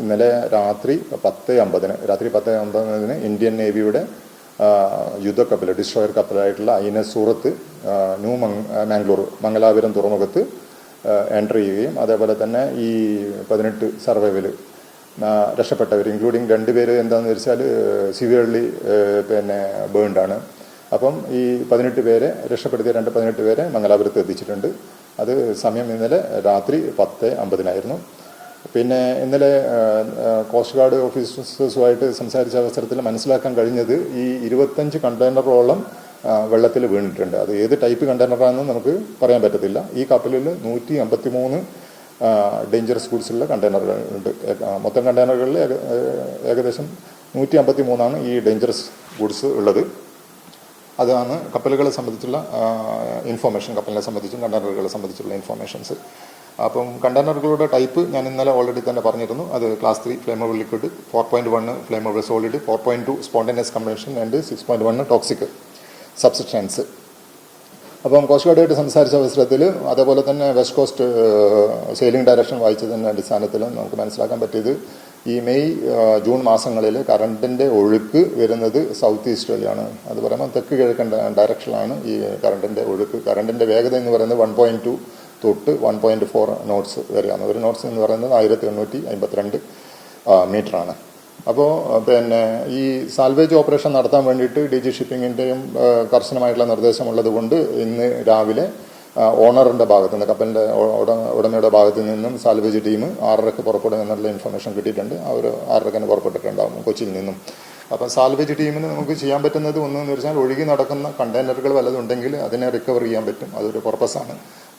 ഇന്നലെ രാത്രി 10:50 Indian നേവിയുടെ യുദ്ധക്കപ്പൽ destroyer കപ്പലായിട്ടുള്ള INS സൂറത്ത് new Mangalore Mangalapuram തുറമുഖത്ത് എൻ്റർ ചെയ്യുകയും അതേപോലെ തന്നെ ഈ 18 സർവൈവൽ രക്ഷപ്പെട്ടവർ ഇൻക്ലൂഡിങ് 2 പേര് എന്താണെന്ന് വെച്ചാൽ സിവിയർലി ബേൺഡാണ്. അപ്പം ഈ 18 പേരെ രക്ഷപ്പെടുത്തിയ 18 പേരെ മംഗലാപുരത്ത് എത്തിച്ചിട്ടുണ്ട്. അത് സമയം ഇന്നലെ രാത്രി 10:50 പിന്നെ ഇന്നലെ കോസ്റ്റ് ഗാർഡ് ഓഫീസേഴ്സുമായിട്ട് സംസാരിച്ച അവസരത്തിൽ മനസ്സിലാക്കാൻ കഴിഞ്ഞത് ഈ 25 കണ്ടെയ്നറോളം വെള്ളത്തിൽ വീണിട്ടുണ്ട്. അത് ഏത് ടൈപ്പ് കണ്ടെയ്നറാണെന്ന് നമുക്ക് പറയാൻ പറ്റത്തില്ല. ഈ കപ്പലിൽ 153 ഡേഞ്ചറസ് ഗുഡ്സുള്ള കണ്ടെയ്നറുകൾ ഉണ്ട്. മൊത്തം കണ്ടെയ്നറുകളിൽ ഏകദേശം 153 ഈ ഡേഞ്ചറസ് ഗുഡ്സ് ഉള്ളത്. അതാണ് കപ്പലുകളെ സംബന്ധിച്ചുള്ള ഇൻഫോർമേഷൻ, കപ്പലിനെ സംബന്ധിച്ചും കണ്ടെയ്നറുകളെ സംബന്ധിച്ചുള്ള ഇൻഫോർമേഷൻസ്. അപ്പം കണ്ടെയ്നറുകളുടെ ടൈപ്പ് ഞാൻ ഇന്നലെ ഓൾറെഡി തന്നെ പറഞ്ഞിരുന്നു. അത് class 3 flammable liquid, 4.1 flammable solid, 4.2 spontaneous combustion and 6.1 toxic substance. അപ്പം കോസ്റ്റ് ഗാർഡുമായിട്ട് സംസാരിച്ച അവസരത്തിൽ അതേപോലെ തന്നെ വെസ്റ്റ് കോസ്റ്റ് സെയിലിംഗ് ഡയറക്ഷൻ വായിച്ചതിൻ്റെ അടിസ്ഥാനത്തിൽ നമുക്ക് മനസ്സിലാക്കാൻ പറ്റിയത് ഈ മെയ് ജൂൺ മാസങ്ങളിൽ കറണ്ടിൻ്റെ ഒഴുക്ക് വരുന്നത് സൗത്ത് ഈസ്റ്റ് വഴിയാണ്. അത് പറയുമ്പോൾ തെക്ക് കിഴക്കൻ ഡയറക്ഷനിലാണ് ഈ കറണ്ടിൻ്റെ ഒഴുക്ക്. കറണ്ടിൻ്റെ വേഗത എന്ന് പറയുന്നത് 1.2 തൊട്ട് 1.4 നോട്ട്സ് വരെയാണ്. ഒരു നോട്ട്സ് എന്ന് പറയുന്നത് 1852 മീറ്ററാണ്. അപ്പോൾ ഈ സാൽവേജ് ഓപ്പറേഷൻ നടത്താൻ വേണ്ടിയിട്ട് DG ഷിപ്പിങ്ങിൻ്റെയും കർശനമായിട്ടുള്ള നിർദ്ദേശമുള്ളത് കൊണ്ട് ഇന്ന് രാവിലെ ഓണറിൻ്റെ ഭാഗത്ത് നിന്ന്, കപ്പലിൻ്റെ ഉടമയുടെ ഭാഗത്തു നിന്നും സാൽവേജ് ടീം 6:30 പുറപ്പെടും എന്നുള്ള ഇൻഫർമേഷൻ കിട്ടിയിട്ടുണ്ട്. അവർ 6:30 പുറപ്പെട്ടിട്ടുണ്ടാകും കൊച്ചിയിൽ നിന്നും. അപ്പം സാൽവേജ് ടീമിന് നമുക്ക് ചെയ്യാൻ പറ്റുന്നത് ഒന്നെന്ന് വെച്ചാൽ ഒഴുകി നടക്കുന്ന കണ്ടെയ്നറുകൾ വല്ലതുണ്ടെങ്കിൽ അതിനെ റിക്കവർ ചെയ്യാൻ പറ്റും. അതൊരു പർപ്പസാണ്.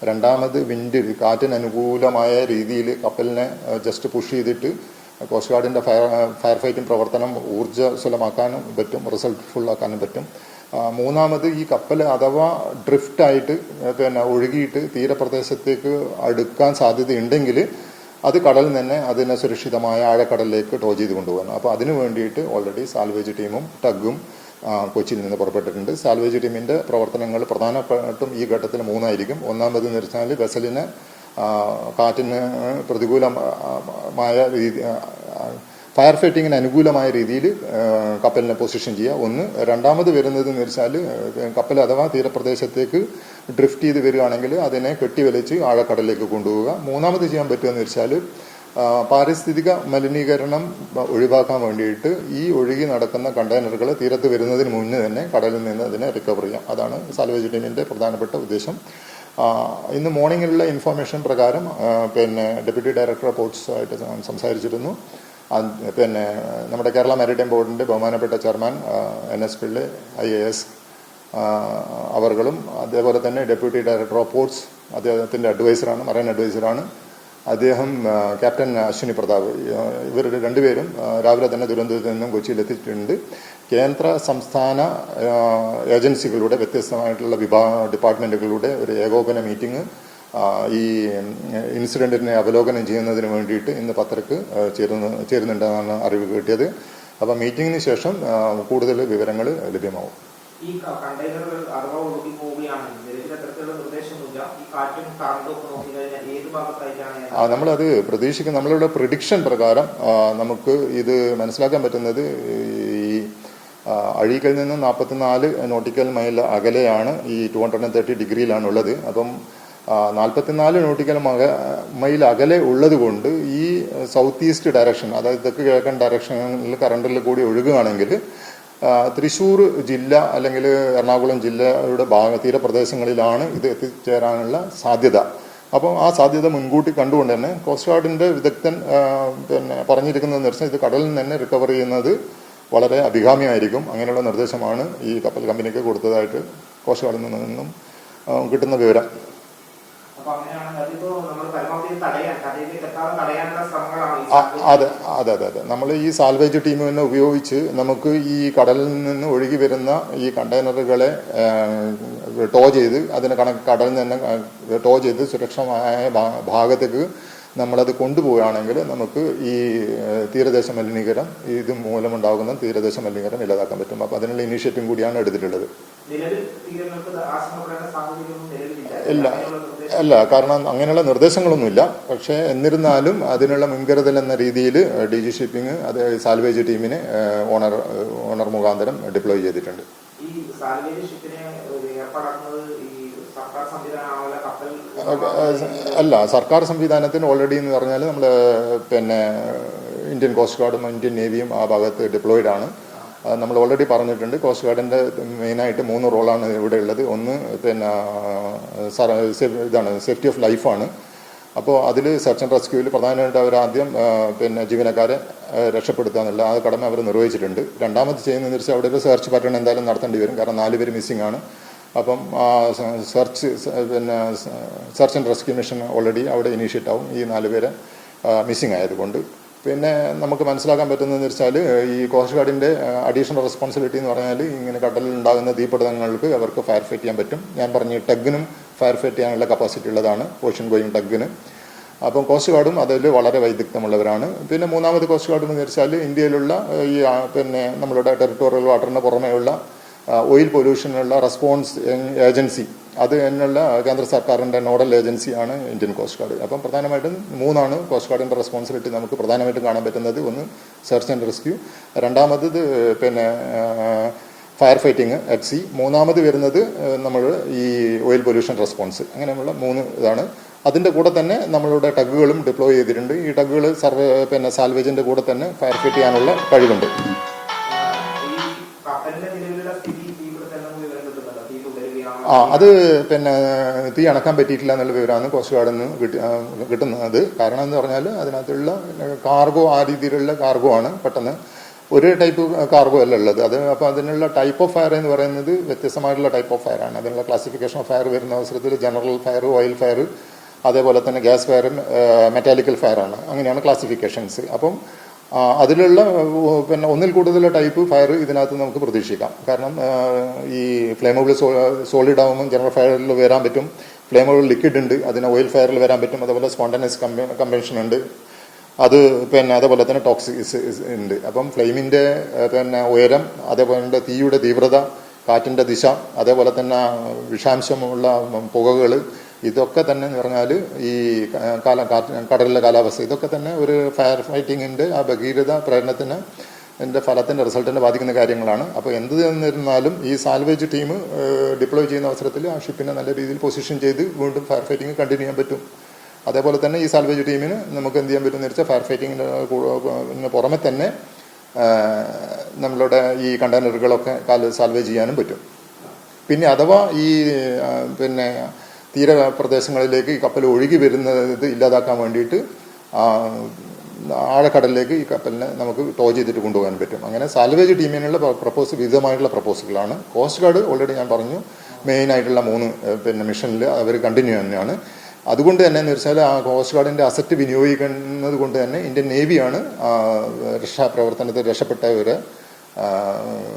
രണ്ടാമത് വിൻഡ്, കാറ്റിന് അനുകൂലമായ രീതിയിൽ കപ്പലിനെ ജസ്റ്റ് പുഷ് ചെയ്തിട്ട് കോസ്റ്റ് ഗാർഡിൻ്റെ ഫയർ ഫൈറ്റിംഗ് പ്രവർത്തനം ഊർജ്ജസ്വലമാക്കാനും പറ്റും, റിസൾട്ട്ഫുള്ളാക്കാനും പറ്റും. മൂന്നാമത് ഈ കപ്പൽ അഥവാ ഡ്രിഫ്റ്റായിട്ട് ഒഴുകിയിട്ട് തീരപ്രദേശത്തേക്ക് അടുക്കാൻ സാധ്യതയുണ്ടെങ്കിൽ അത് കടലിൽ തന്നെ അതിനെ സുരക്ഷിതമായ ആഴക്കടലിലേക്ക് ടോ ചെയ്ത് കൊണ്ടുപോകുന്നു. അപ്പോൾ അതിനു വേണ്ടിയിട്ട് ഓൾറെഡി സാൽവേജ് ടീമും ടഗും കൊച്ചിയിൽ നിന്ന് പുറപ്പെട്ടിട്ടുണ്ട്. സാൽവേജ് ടീമിൻ്റെ പ്രവർത്തനങ്ങൾ പ്രധാനപ്പെട്ടും ഈ ഘട്ടത്തിൽ 3 ഒന്നാമതെന്ന് വെച്ചാൽ വെസലിന് കാറ്റിന് പ്രതികൂലമായ രീതി, ഫയർ ഫൈറ്റിങ്ങിന് അനുകൂലമായ രീതിയിൽ കപ്പലിനെ പൊസിഷൻ ചെയ്യുക ഒന്ന്. രണ്ടാമത് വരുന്നതെന്ന് വെച്ചാൽ കപ്പൽ അഥവാ തീരപ്രദേശത്തേക്ക് ഡ്രിഫ്റ്റ് ചെയ്ത് വരികയാണെങ്കിൽ അതിനെ കെട്ടിവലിച്ച് ആഴക്കടലിലേക്ക് കൊണ്ടുപോവുക. മൂന്നാമത് ചെയ്യാൻ പറ്റുമെന്ന് വെച്ചാൽ പാരിസ്ഥിതിക മലിനീകരണം ഒഴിവാക്കാൻ വേണ്ടിയിട്ട് ഈ ഒഴുകി നടക്കുന്ന കണ്ടെയ്നറുകൾ തീരത്ത് വരുന്നതിന് മുന്നേ തന്നെ കടലിൽ നിന്ന് അതിനെ റിക്കവർ ചെയ്യാം. അതാണ് സാൽവേജ് ടീമിൻ്റെ പ്രധാനപ്പെട്ട ഉദ്ദേശം. ഇന്ന് മോർണിംഗിലുള്ള ഇൻഫർമേഷൻ പ്രകാരം ഡെപ്യൂട്ടി ഡയറക്ടർ പോർട്ട്സുമായിട്ട് സംസാരിച്ചിരുന്നു. നമ്മുടെ കേരള മാരിടൈം ബോർഡിൻ്റെ ബഹുമാനപ്പെട്ട ചെയർമാൻ NS പിള്ളെ IAS അവർകളും അതേപോലെ തന്നെ ഡെപ്യൂട്ടി ഡയറക്ടർ ഓഫ് പോർട്ട്സ് അദ്ദേഹത്തിൻ്റെ അഡ്വൈസറാണ്, മറൈൻ അഡ്വൈസറാണ് അദ്ദേഹം, ക്യാപ്റ്റൻ അശ്വിനി പ്രതാപ്. ഇവർ 2 പേരും രാവിലെ തന്നെ തിരുവനന്തപുരത്ത് നിന്നും കൊച്ചിയിലെത്തിയിട്ടുണ്ട്. കേന്ദ്ര സംസ്ഥാന ഏജൻസികളുടെ വ്യത്യസ്തമായിട്ടുള്ള ഡിപ്പാർട്ട്മെൻറ്റുകളുടെ ഒരു ഏകോപന മീറ്റിംഗ് ഈ ഇൻസിഡൻറ്റിനെ അവലോകനം ചെയ്യുന്നതിന് വേണ്ടിയിട്ട് ഇന്ന് 10:00 ചേരുന്നുണ്ടെന്നാണ് അറിവ് കിട്ടിയത്. അപ്പോൾ മീറ്റിങ്ങിന് ശേഷം കൂടുതൽ വിവരങ്ങൾ ലഭ്യമാവും. ഈ കണ്ടെയ്നറുകൾ അഥവാ ഒഴുകി പോവുകയാണെങ്കിൽ നിലവിൽ അത്തരത്തിലുള്ള നിർദ്ദേശമില്ല. ഈ കാറ്റും കറണ്ടും ഒക്കെ നോക്കിക്കഴിഞ്ഞാൽ ഏത് ഭാഗത്തായിട്ടാണ് നമ്മളത് പ്രതീക്ഷിക്കുന്നത്? നമ്മളുടെ പ്രിഡിക്ഷൻ പ്രകാരം നമുക്ക് ഇത് മനസ്സിലാക്കാൻ പറ്റുന്നത് ഈ അഴീക്കൽ നിന്ന് 44 നോട്ടിക്കൽ മൈൽ അകലെയാണ് ഈ 230 ഡിഗ്രിയിലാണുള്ളത്. അപ്പം 44 നോട്ടിക്കൽ മൈൽ അകലെ ഉള്ളത് കൊണ്ട് ഈ സൗത്ത് ഈസ്റ്റ് ഡയറക്ഷൻ, അതായത് തെക്ക് കിഴക്കൻ ഡയറക്ഷനിൽ കറണ്ടിൽ കൂടി ഒഴുകുകയാണെങ്കിൽ തൃശ്ശൂർ ജില്ല അല്ലെങ്കിൽ എറണാകുളം ജില്ലയുടെ തീരപ്രദേശങ്ങളിലാണ് ഇത് എത്തിച്ചേരാനുള്ള സാധ്യത. അപ്പോൾ ആ സാധ്യത മുൻകൂട്ടി കണ്ടുകൊണ്ട് തന്നെ കോസ്റ്റ് ഗാർഡിൻ്റെ വിദഗ്ധൻ പറഞ്ഞിരിക്കുന്നതെന്ന് വെച്ചാൽ ഇത് കടലിൽ നിന്ന് തന്നെ റിക്കവർ ചെയ്യുന്നത് വളരെ അഭികാമ്യമായിരിക്കും. അങ്ങനെയുള്ള നിർദ്ദേശമാണ് ഈ കപ്പൽ കമ്പനിക്ക് കൊടുത്തതായിട്ട് കോസ്റ്റ് ഗാർഡിൽ നിന്നും കിട്ടുന്ന വിവരം. അതെ അതെ അതെ അതെ നമ്മൾ ഈ സാൽവേജ് ടീമിനെ ഉപയോഗിച്ച് നമുക്ക് ഈ കടലിൽ നിന്ന് ഒഴുകി വരുന്ന ഈ കണ്ടെയ്നറുകളെ ടോ ചെയ്ത് അതിനെ കടലിൽ നിന്ന് ടോ ചെയ്ത് സുരക്ഷിതമായ ഭാഗത്തേക്ക് നമ്മളത് കൊണ്ടുപോവുകയാണെങ്കിൽ നമുക്ക് ഈ തീരദേശ മലിനീകരണം ഇത് മൂലമുണ്ടാകുന്ന തീരദേശ മലിനീകരണം ഇല്ലാതാക്കാൻ പറ്റും. അപ്പോൾ അതിനുള്ള ഇനീഷ്യേറ്റീവ് കൂടിയാണ് എടുത്തിട്ടുള്ളത്. ഇല്ല നിർദ്ദേശം? അല്ല, കാരണം അങ്ങനെയുള്ള നിർദ്ദേശങ്ങളൊന്നുമില്ല. പക്ഷേ എന്നിരുന്നാലും അതിനുള്ള മുൻകരുതൽ എന്ന രീതിയിൽ ഡി ജി ഷിപ്പിംഗ് അത് സാൽവേജ് ടീമിനെ ഓണർ മുഖാന്തരം ഡിപ്ലോയ് ചെയ്തിട്ടുണ്ട്. ഈ സാൽവേജ് ഷിപ്പിനെ ഏർപ്പാടാക്കുന്നത് ഈ സർക്കാർ സംവിധാനമാണോ കപ്പൽ? അല്ല, സർക്കാർ സംവിധാനത്തിന് ഓൾറെഡി എന്ന് പറഞ്ഞാൽ നമ്മൾ പിന്നെ ഇന്ത്യൻ കോസ്റ്റ് ഗാർഡും ഇന്ത്യൻ നേവിയും ആ ഭാഗത്ത് ഡിപ്ലോയിഡ് ആണ്. നമ്മൾ ഓൾറെഡി പറഞ്ഞിട്ടുണ്ട്. കോസ്റ്റ് ഗാർഡിൻ്റെ മെയിനായിട്ട് 3 റോളാണ് ഇവിടെ ഉള്ളത്. ഒന്ന് പിന്നെ ഇതാണ് സേഫ്റ്റി ഓഫ് ലൈഫാണ്. അപ്പോൾ അതിൽ സെർച്ച് ആൻഡ് റെസ്ക്യൂവിൽ പ്രധാനമായിട്ട് അവർ ആദ്യം പിന്നെ ജീവനക്കാരെ രക്ഷപ്പെടുത്തുക എന്നുള്ള ആ കടമ അവർ നിർവഹിച്ചിട്ടുണ്ട്. രണ്ടാമത് ചെയ്യുന്നതെന്ന് വെച്ചാൽ അവിടെ ഒരു സെർച്ച് പാറ്റേൺ എന്തായാലും നടത്തേണ്ടി വരും. കാരണം 4 പേര് മിസ്സിംഗ് ആണ്. അപ്പം പിന്നെ search and rescue mission already അവിടെ ഇനീഷ്യേറ്റ് ആവും ഈ 4 പേരെ മിസ്സിംഗ് ആയതുകൊണ്ട്. പിന്നെ നമുക്ക് മനസ്സിലാക്കാൻ പറ്റുന്നതെന്ന് വെച്ചാൽ ഈ കോസ്റ്റ് ഗാർഡിൻ്റെ അഡീഷണൽ റെസ്പോൺസിബിലിറ്റി എന്ന് പറഞ്ഞാൽ ഇങ്ങനെ കടലിൽ ഉണ്ടാകുന്ന തീപിടുത്തങ്ങൾക്ക് അവർക്ക് ഫയർ ഫൈറ്റ് ചെയ്യാൻ പറ്റും. ഞാൻ പറഞ്ഞു ടഗിനും ഫയർ ഫൈറ്റ് ചെയ്യാനുള്ള കപ്പാസിറ്റി ഉള്ളതാണ് ഓഷ്യൻ ഗോയിങ് ടഗിന്. അപ്പം കോസ്റ്റ് ഗാർഡും അതിൽ വളരെ വൈദഗ്ധ്യമുള്ളവരാണ്. പിന്നെ മൂന്നാമത് കോസ്റ്റ് ഗാർഡ് എന്ന് വെച്ചാൽ ഇന്ത്യയിലുള്ള ഈ പിന്നെ നമ്മളുടെ ടെറിട്ടോറിയൽ വാട്ടറിന് പുറമെയുള്ള ഓയിൽ പൊല്യൂഷനുള്ള റെസ്പോൺസ് ഏജൻസി അത് എന്നുള്ള കേന്ദ്ര സർക്കാരിൻ്റെ നോഡൽ ഏജൻസിയാണ് ഇന്ത്യൻ കോസ്റ്റ് ഗാർഡ്. അപ്പം പ്രധാനമായിട്ടും 3 കോസ്റ്റ് ഗാർഡിൻ്റെ റെസ്പോൺസിബിലിറ്റി നമുക്ക് പ്രധാനമായിട്ടും കാണാൻ പറ്റുന്നത്. ഒന്ന് സെർച്ച് ആൻഡ് റെസ്ക്യൂ, രണ്ടാമത് പിന്നെ ഫയർ ഫൈറ്റിംഗ് അറ്റ് സീ, മൂന്നാമത് വരുന്നത് നമ്മൾ ഈ ഓയിൽ പൊല്യൂഷൻ റെസ്പോൺസ്. അങ്ങനെയുള്ള 3 ഇതാണ്. അതിൻ്റെ കൂടെ തന്നെ നമ്മളുടെ ടഗുകളും ഡിപ്ലോയ് ചെയ്തിട്ടുണ്ട്. ഈ ടഗുകൾ പിന്നെ സാൽവേജിൻ്റെ കൂടെ തന്നെ ഫയർ ഫൈറ്റ് ചെയ്യാനുള്ള കഴിവുണ്ട്. അത് പിന്നെ തീ അണക്കാൻ പറ്റിയിട്ടില്ല എന്നുള്ള വിവരമാണ് കോസ്റ്റ് ഗാർഡിൽ നിന്ന് കിട്ടുന്നത്. കാരണം എന്ന് പറഞ്ഞാൽ അതിനകത്തുള്ള കാർഗോ ആ രീതിയിലുള്ള കാർഗോ ആണ്. പെട്ടെന്ന് ഒരു ടൈപ്പ് കാർഗോ അല്ല ഉള്ളത് അത്. അപ്പോൾ അതിനുള്ള ടൈപ്പ് ഓഫ് ഫയർ എന്ന് പറയുന്നത് വ്യത്യസ്തമായിട്ടുള്ള ടൈപ്പ് ഓഫ് ഫയർ ആണ്. അതിനുള്ള ക്ലാസിഫിക്കേഷൻ ഓഫ് ഫയർ വരുന്ന അവസരത്തിൽ ജനറൽ ഫയർ, ഓയിൽ ഫയർ, അതേപോലെ തന്നെ ഗ്യാസ് ഫയർ, മെറ്റാലിക്കൽ ഫയർ ആണ്. അങ്ങനെയാണ് ക്ലാസിഫിക്കേഷൻസ്. അപ്പം അതിലുള്ള പിന്നെ ഒന്നിൽ കൂടുതൽ ടൈപ്പ് ഫയർ ഇതിനകത്ത് നമുക്ക് പ്രതീക്ഷിക്കാം. കാരണം ഈ ഫ്ലേമബിൾ സോളിഡ് ആകുമ്പോൾ ജനറൽ ഫയറിൽ വരാൻ പറ്റും, ഫ്ലേമബിൾ ലിക്വിഡ് ഉണ്ട്, അതിന് ഓയിൽ ഫയറിൽ വരാൻ പറ്റും, അതേപോലെ സ്പോണ്ടനസ് കമ്പൻഷൻ ഉണ്ട്, അത് പിന്നെ അതേപോലെ തന്നെ ടോക്സിക്സ് ഉണ്ട്. അപ്പം ഫ്ലെയിമിൻ്റെ പിന്നെ ഉയരം, അതേപോലെ തീയുടെ തീവ്രത, കാറ്റിൻ്റെ ദിശ, അതേപോലെ തന്നെ വിഷാംശമുള്ള പുകകൾ, ഇതൊക്കെ തന്നെ എന്ന് പറഞ്ഞാൽ ഈ കടലിലെ കാലാവസ്ഥ, ഇതൊക്കെ തന്നെ ഒരു ഫയർ ഫൈറ്റിങ്ങിൻ്റെ ആ ഭഗീരഥ പ്രയത്നത്തിന് ഫലത്തിൻ്റെ റിസൾട്ടിനെ ബാധിക്കുന്ന കാര്യങ്ങളാണ്. അപ്പോൾ എന്ത് എന്നിരുന്നാലും ഈ സാൽവേജ് ടീം ഡിപ്ലോയ് ചെയ്യുന്ന അവസരത്തിൽ ആ ഷിപ്പിനെ നല്ല രീതിയിൽ പൊസിഷൻ ചെയ്ത് വീണ്ടും ഫയർ ഫൈറ്റിംഗ് കണ്ടിന്യൂ ചെയ്യാൻ പറ്റും. അതേപോലെ തന്നെ ഈ സാൽവേജ് ടീമിന് നമുക്ക് എന്ത് ചെയ്യാൻ പറ്റുമെന്ന് വെച്ചാൽ ഫയർ ഫൈറ്റിങ്ങിന് പുറമെ തന്നെ നമ്മളുടെ ഈ കണ്ടെയ്നറുകളൊക്കെ സാൽവേജ് ചെയ്യാനും പറ്റും. പിന്നെ അഥവാ ഈ പിന്നെ തീരപ്രദേശങ്ങളിലേക്ക് ഈ കപ്പൽ ഒഴുകി വരുന്നത് ഇല്ലാതാക്കാൻ വേണ്ടിയിട്ട് ആഴക്കടലിലേക്ക് ഈ കപ്പലിനെ നമുക്ക് ടോ ചെയ്തിട്ട് കൊണ്ടുപോകാൻ പറ്റും. അങ്ങനെ സാൽവേജ് ടീമിനുള്ള വിവിധമായിട്ടുള്ള പ്രപ്പോസലുകളാണ്. കോസ്റ്റ് ഗാർഡ് ഓൾറെഡി ഞാൻ പറഞ്ഞു മെയിനായിട്ടുള്ള 3 പിന്നെ മിഷനിൽ അവർ കണ്ടിന്യൂ തന്നെയാണ്. അതുകൊണ്ട് തന്നെ എന്ന് വെച്ചാൽ ആ കോസ്റ്റ് ഗാർഡിൻ്റെ അസറ്റ് വിനിയോഗിക്കുന്നത് കൊണ്ട് തന്നെ ഇന്ത്യൻ നേവിയാണ് രക്ഷാപ്രവർത്തനത്തിൽ രക്ഷപ്പെട്ടവരെ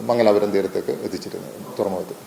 മംഗലാപുരം തീരത്തേക്ക് എത്തിച്ചിരുന്നത്, തുറമുഖത്ത്.